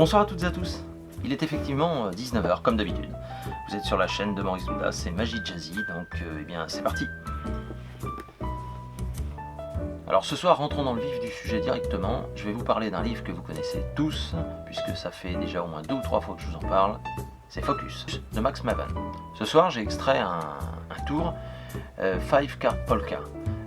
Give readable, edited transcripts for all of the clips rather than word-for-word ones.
Bonsoir à toutes et à tous. Il est effectivement 19h comme d'habitude. Vous êtes sur la chaîne de Maurice Doudas, c'est Magie Jazzy, donc eh bien c'est parti. Alors ce soir, rentrons dans le vif du sujet directement. Je vais vous parler d'un livre que vous connaissez tous, puisque ça fait déjà au moins 2 ou 3 fois que je vous en parle. C'est Focus, de Max Maven. Ce soir, j'ai extrait un tour 5 Card Polka.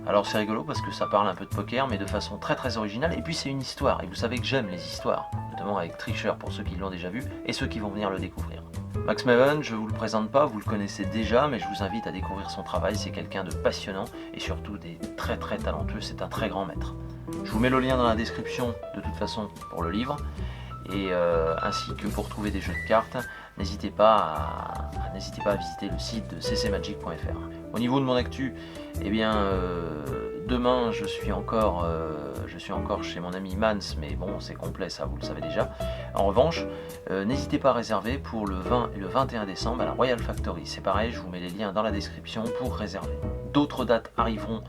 Alors c'est rigolo parce que ça parle un peu de poker, mais de façon très originale, et puis c'est une histoire, et vous savez que j'aime les histoires, notamment avec Tricher pour ceux qui l'ont déjà vu, et ceux qui vont venir le découvrir. Max Maven, je ne vous le présente pas, vous le connaissez déjà, mais je vous invite à découvrir son travail, c'est quelqu'un de passionnant, et surtout des très talentueux, c'est un très grand maître. Je vous mets le lien dans la description, de toute façon, pour le livre, et ainsi que pour trouver des jeux de cartes, n'hésitez pas à visiter le site de ccmagic.fr. Au niveau de mon actu, eh bien, demain je suis encore chez mon ami Mans, mais bon, c'est complet, ça vous le savez déjà. En revanche, n'hésitez pas à réserver pour le 20 et le 21 décembre à la Royal Factory. C'est pareil, je vous mets les liens dans la description pour réserver. D'autres dates arriveront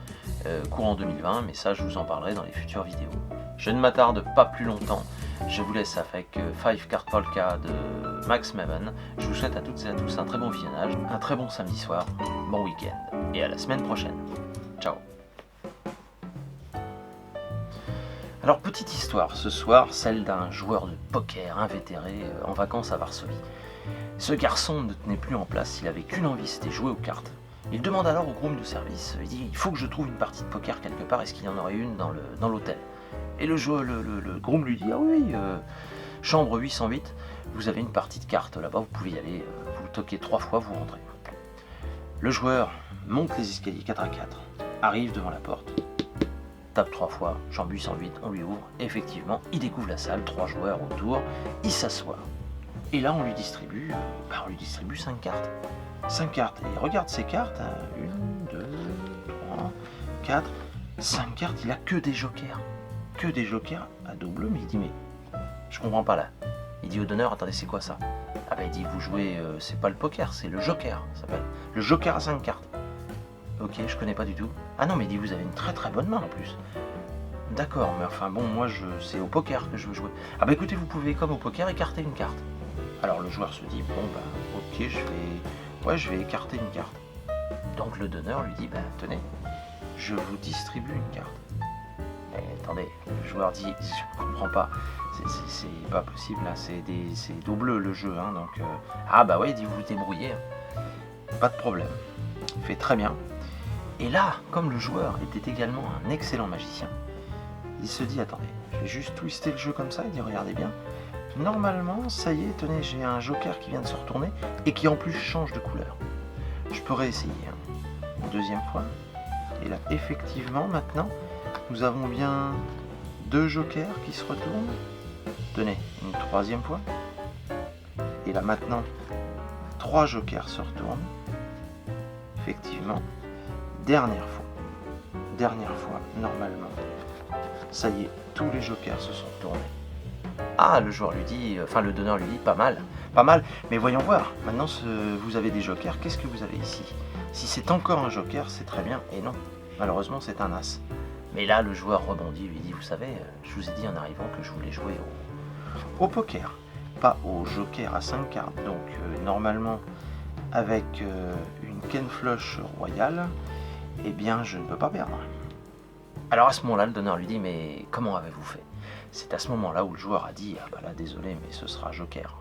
courant 2020, mais ça je vous en parlerai dans les futures vidéos. Je ne m'attarde pas plus longtemps, je vous laisse avec 5 Card Polka de Max Maven. Je vous souhaite à toutes et à tous un très bon visionnage, un très bon samedi soir, bon week-end, et à la semaine prochaine. Ciao. Alors petite histoire ce soir, celle d'un joueur de poker invétéré en vacances à Varsovie. Ce garçon ne tenait plus en place, il avait qu'une envie, c'était jouer aux cartes. Il demande alors au groom de service, il dit il faut que je trouve une partie de poker quelque part, est-ce qu'il y en aurait une dans l'hôtel? Et le groom lui dit ah oui, chambre 808, vous avez une partie de cartes là-bas, vous pouvez y aller, vous toquez 3 fois, vous rentrez. Le joueur monte les escaliers 4 à 4, arrive devant la porte, tape 3 fois, chambre 808, on lui ouvre, et effectivement, il découvre la salle, 3 joueurs autour, il s'assoit. Et là, on lui distribue 5 cartes. 5 cartes, et il regarde ses cartes, 1, 2, 3, 4, 5 cartes, il a que des jokers. Que des jokers à double, mais il dit mais je comprends pas là. Il dit au donneur, attendez, c'est quoi ça? Ah ben il dit vous jouez, c'est pas le poker, c'est le joker, ça s'appelle. Le joker à 5 cartes. Ok, je connais pas du tout. Ah non, mais il dit vous avez une très bonne main en plus. D'accord, mais enfin bon, moi c'est au poker que je veux jouer. Ah bah écoutez, vous pouvez comme au poker écarter une carte. Alors le joueur se dit bon bah ok, je vais écarter une carte. Donc le donneur lui dit bah tenez, je vous distribue une carte. Eh, attendez, le joueur dit je comprends pas, c'est pas possible là, c'est double le jeu hein, donc ah bah ouais, il dit vous vous débrouillez, pas de problème, fait très bien. Et là, comme le joueur était également un excellent magicien, il se dit attendez, je vais juste twister le jeu comme ça, il dit regardez bien, normalement ça y est, tenez, j'ai un joker qui vient de se retourner et qui en plus change de couleur. Je pourrais essayer une deuxième fois, et là effectivement maintenant nous avons bien 2 jokers qui se retournent. Tenez, une troisième fois. Et là maintenant, 3 jokers se retournent. Effectivement, dernière fois, normalement. Ça y est, tous les jokers se sont retournés. Ah, le joueur lui dit, enfin le donneur lui dit, pas mal, mais voyons voir. Maintenant, vous avez des jokers, qu'est-ce que vous avez ici? Si c'est encore un joker, c'est très bien, et non, malheureusement c'est un as. Mais là, le joueur rebondit, lui dit, vous savez, je vous ai dit en arrivant que je voulais jouer au poker, pas au joker à 5 cartes. Donc, normalement, avec une Ken Flush royale, eh bien, je ne peux pas perdre. Alors, à ce moment-là, le donneur lui dit, mais comment avez-vous fait? C'est à ce moment-là où le joueur a dit, ah bah là, désolé, mais ce sera joker.